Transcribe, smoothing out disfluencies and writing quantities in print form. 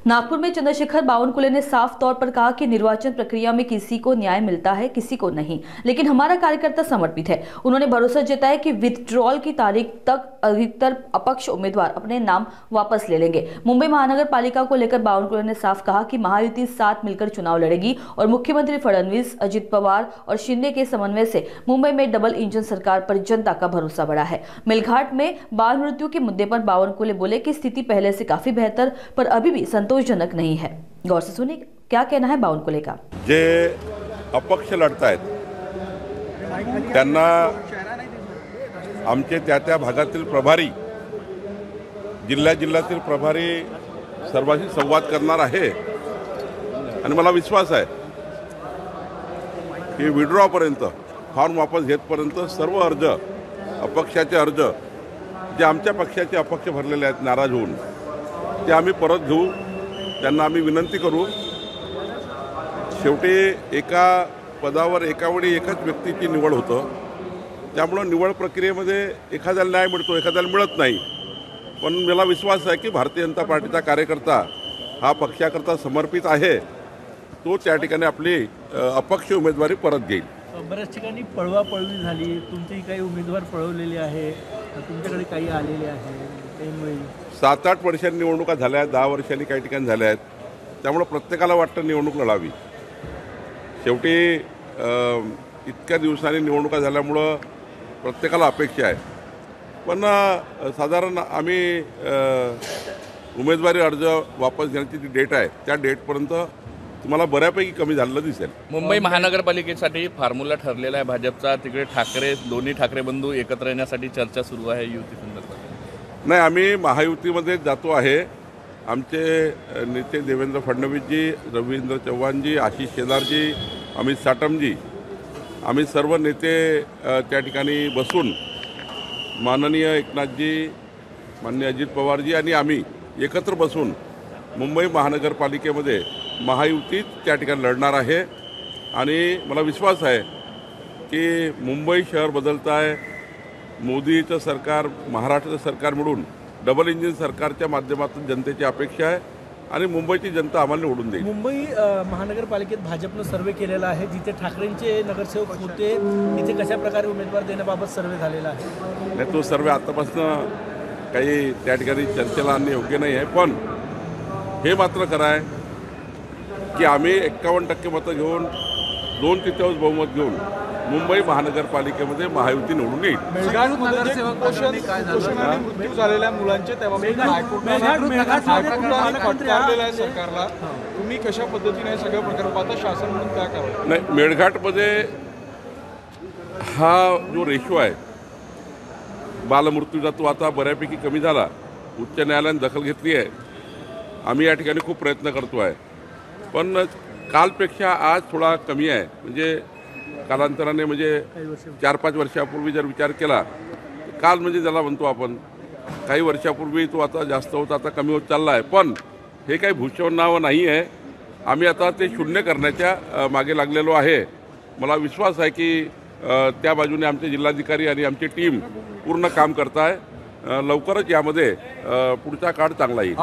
नागपुर में चंद्रशेखर बावनकुले ने साफ तौर पर कहा कि निर्वाचन प्रक्रिया में किसी को न्याय मिलता है, किसी को नहीं, लेकिन हमारा कार्यकर्ता समर्पित है। उन्होंने भरोसा जताया कि विथड्रॉल की तारीख तक अधिकतर अपक्ष उम्मीदवार अपने नाम वापस ले लेंगे। मुंबई महानगर पालिका को लेकर बावनकुले ने साफ कहा कि महायुति साथ मिलकर चुनाव लड़ेगी और मुख्यमंत्री फडणवीस, अजित पवार और शिंदे के समन्वय से मुंबई में डबल इंजन सरकार पर जनता का भरोसा बढ़ा है। मेलघाट में बाल मृत्यु के मुद्दे पर बावनकुले बोले कि स्थिति पहले से काफी बेहतर पर अभी भी संतोषजनक नहीं है। गौर से सुनिए क्या कहना है बावनकुले का। जे अपक्ष लढतायत त्यांना आमचे त्या भागातील प्रभारी, जिल्ह्यातील प्रभारी सर्वांशी संवाद करणार आहे आणि मला विश्वास आहे की विड्रॉ पर्यंत, फॉर्म वापस घेतपर्यंत सर्व अर्ज, अपक्षाचे अर्ज जे आमच्या पक्षाचे अपक्ष भरलेले आहेत नाराज होऊन, ते आम्ही परत घेऊ। त्यांना आम्ही विनंती करू। शेवटी एका पदावर एकावेळी एकाच व्यक्तीची निवड होतं, त्यामुळे निवड प्रक्रियेमध्ये एखाद्याला न्याय मिळतो, एखाद्याला मिळत नाही। पण मला विश्वास आहे की भारतीय जनता पार्टीचा कार्यकर्ता हा पक्षाकरता समर्पित आहे, तो त्या ठिकाणी आपली अपक्ष उमेदवारी परत घेईल। बऱ्याच ठिकाणी पळवापळवी झाली, तुमचे काही उमेदवार पळवलेले आहे, तुमच्याकडे काही आलेले आहे, 7-8 वर्षांनी निवडणुका झाल्या, 10 वर्षांनी काही ठिकाणी झाल्या आहेत, त्यामुळे प्रत्येकाला वाटतं निवडणूक लढावी। शेवटी इतक्या दिवसांनी निवडणुका झाल्यामुळं प्रत्येकाला अपेक्षा आहे। पण साधारण आम्ही उमेदवारी अर्ज वापस घेण्याची जी डेट आहे त्या डेटपर्यंत तुम्हाला बऱ्यापैकी कमी झालेलं दिसेल। मुंबई महानगरपालिकेसाठी फॉर्म्युला ठरलेला आहे भाजपचा, तिकडे ठाकरे, दोन्ही ठाकरे बंधू एकत्र येण्यासाठी चर्चा सुरू आहे युती संदर्भात। नाही, आम्ही महायुतीमध्ये जातो आहे। आमचे नेते देवेंद्र फडणवीसजी, रवींद्र चव्हाणजी, आशिष शेलारजी, अमित साटमजी, आम्ही सर्व नेते त्या ठिकाणी बसून माननीय एकनाथजी, माननीय अजित पवारजी आणि आम्ही एकत्र बसून मुंबई महानगरपालिकेमध्ये महायुतीत त्या ठिकाणी लढणार आहे। आणि मला विश्वास आहे की मुंबई शहर बदलत आहे, मोदीचं सरकार, महाराष्ट्राचं सरकार मिळून डबल इंजिन सरकारच्या माध्यमातून जनतेची अपेक्षा आहे आणि मुंबईची जनता आम्हाला निवडून देईल। मुंबई महानगरपालिकेत भाजपनं सर्वे केलेला आहे, जिथे ठाकरेंचे नगरसेवक होते तिथे कशा प्रकारे उमेदवार देण्याबाबत सर्वे झालेला आहे। नाही, तो सर्वे आतापासून काही त्या ठिकाणी चर्चेला आणणे योग्य नाही आहे। पण हे मात्र खरं आहे की आम्ही 51% मतं घेऊन 2/3 बहुमत घेऊन मुंबई महानगरपालिकेमध्ये महायुती निवडून येईल। मृत्यू झालेल्या मुलांचे सरकारला तुम्ही कशा पद्धतीने सगळं प्रकार पाहता, शासन म्हणून काय करावं? नाही, मेळघाटमध्ये हा जो रेशो आहे बालमृत्यूचा तो आता बऱ्यापैकी कमी झाला। उच्च न्यायालयाने दखल घेतली आहे। आम्ही या ठिकाणी खूप प्रयत्न करतो आहे, पण कालपेक्षा आज थोडा कमी आहे। म्हणजे कालांतराने, म्हणजे 4-5 वर्षापूर्वी जर विचार केला, काल म्हणजे ज्याला म्हणतो आपण, काही वर्षापूर्वी तो आता जास्त होता, आता कमी होत चालला आहे। पण हे काही भूषवणावं नाही आहे। आम्ही आता ते शून्य करण्याच्या मागे लागलेलो आहे। मला विश्वास आहे की त्या बाजूने आमचे जिल्हाधिकारी आणि आमची टीम पूर्ण काम करत आहे। लवकरच यामध्ये पुढचा काळ चांगला येईल।